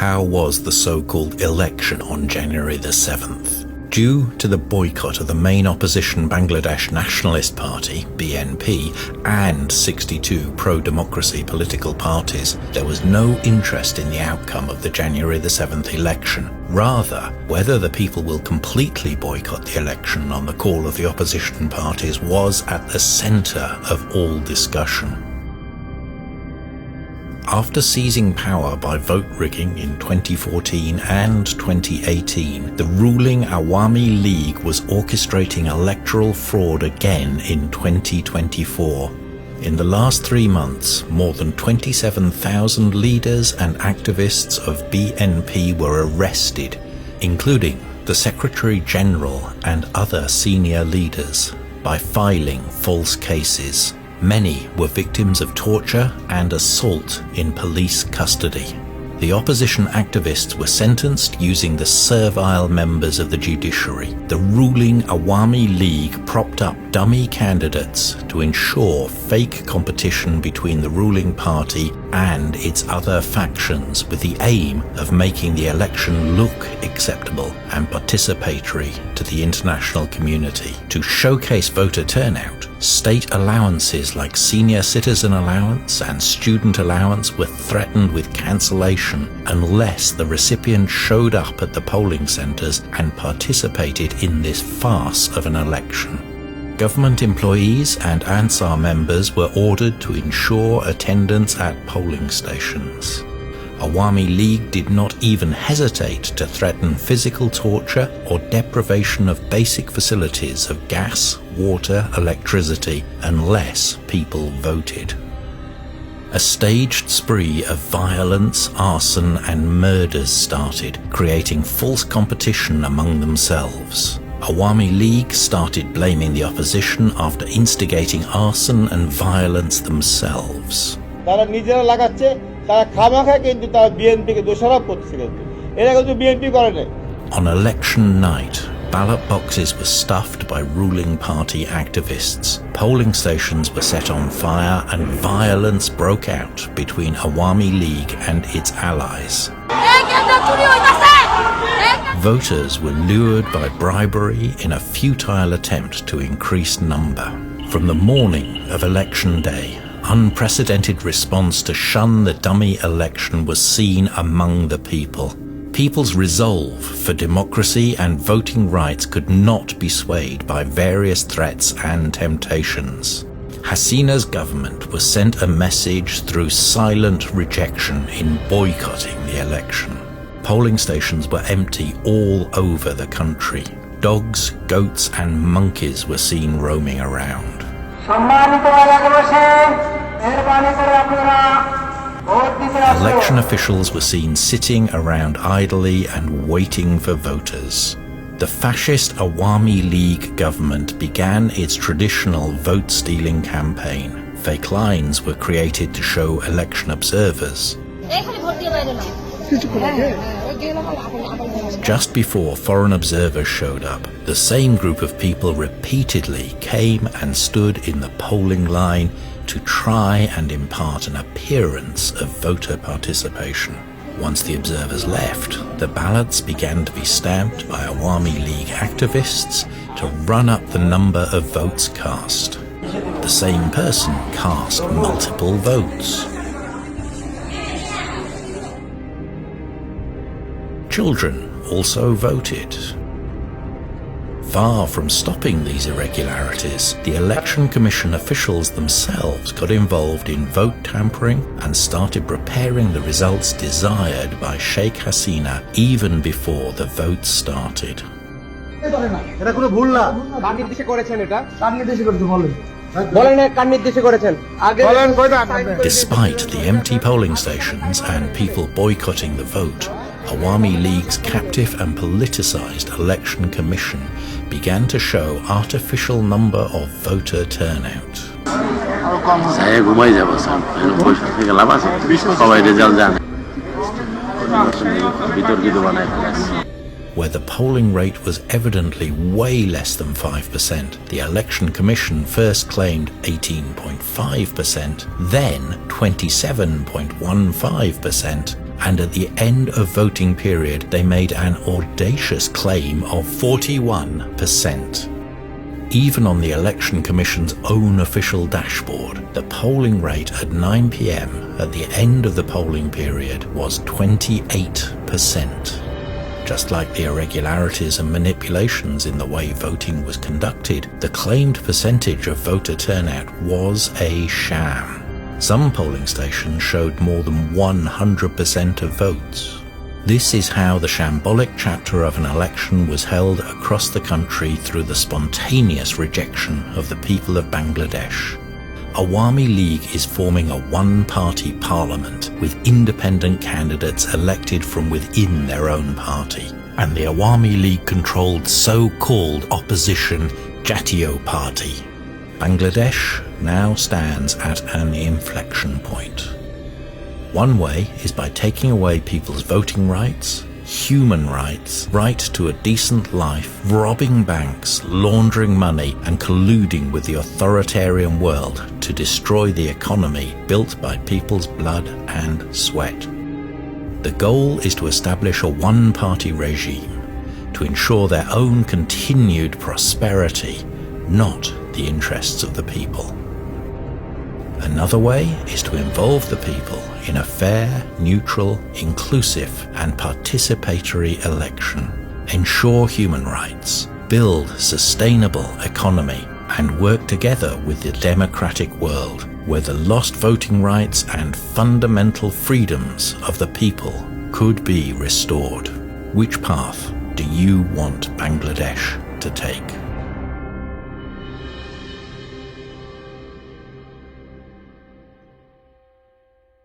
How was the so-called election on January the 7th? Due to the boycott of the main opposition Bangladesh Nationalist Party, BNP, and 62 pro-democracy political parties, there was no interest in the outcome of the January the 7th election. Rather, whether the people will completely boycott the election on the call of the opposition parties was at the centre of all discussion. After seizing power by vote rigging in 2014 and 2018, the ruling Awami League was orchestrating electoral fraud again in 2024. In the last 3 months, more than 27,000 leaders and activists of BNP were arrested, including the Secretary General and other senior leaders, by filing false cases. Many were victims of torture and assault in police custody. The opposition activists were sentenced using the servile members of the judiciary. The ruling Awami League propped up dummy candidates to ensure fake competition between the ruling party and its other factions, with the aim of making the election look acceptable and participatory to the international community. To showcase voter turnout, state allowances like senior citizen allowance and student allowance were threatened with cancellation unless the recipient showed up at the polling centres and participated in this farce of an election. Government employees and Ansar members were ordered to ensure attendance at polling stations. Awami League did not even hesitate to threaten physical torture or deprivation of basic facilities of gas, water, electricity unless people voted. A staged spree of violence, arson and murders started, creating false competition among themselves. Awami League started blaming the opposition after instigating arson and violence themselves. On election night, ballot boxes were stuffed by ruling party activists. Polling stations were set on fire and violence broke out between Awami League and its allies. Voters were lured by bribery in a futile attempt to increase number. From the morning of election day, unprecedented response to shun the dummy election was seen among the people. People's resolve for democracy and voting rights could not be swayed by various threats and temptations. Hasina's government was sent a message through silent rejection in boycotting the election. Polling stations were empty all over the country. Dogs, goats and monkeys were seen roaming around. Election officials were seen sitting around idly and waiting for voters. The fascist Awami League government began its traditional vote-stealing campaign. Fake lines were created to show election observers. Just before foreign observers showed up, the same group of people repeatedly came and stood in the polling line to try and impart an appearance of voter participation. Once the observers left, the ballots began to be stamped by Awami League activists to run up the number of votes cast. The same person cast multiple votes. Children also voted. Far from stopping these irregularities, the Election Commission officials themselves got involved in vote tampering and started preparing the results desired by Sheikh Hasina even before the vote started. Despite the empty polling stations and people boycotting the vote, Awami League's captive and politicized election commission began to show artificial number of voter turnout. Where the polling rate was evidently way less than 5%, the Election Commission first claimed 18.5%, then 27.15%, and at the end of voting period they made an audacious claim of 41%. Even on the Election Commission's own official dashboard, the polling rate at 9 p.m. at the end of the polling period was 28%. Just like the irregularities and manipulations in the way voting was conducted, the claimed percentage of voter turnout was a sham. Some polling stations showed more than 100% of votes. This is how the shambolic chapter of an election was held across the country through the spontaneous rejection of the people of Bangladesh. Awami League is forming a one-party parliament with independent candidates elected from within their own party, and the Awami League-controlled so-called opposition Jatiyo Party. Bangladesh now stands at an inflection point. One way is by taking away people's voting rights, human rights, right to a decent life, robbing banks, laundering money, and colluding with the authoritarian world to destroy the economy built by people's blood and sweat. The goal is to establish a one-party regime to ensure their own continued prosperity, not the interests of the people. Another way is to involve the people in a fair, neutral, inclusive, and participatory election, ensure human rights, build sustainable economy, and work together with the democratic world, where the lost voting rights and fundamental freedoms of the people could be restored. Which path do you want Bangladesh to take?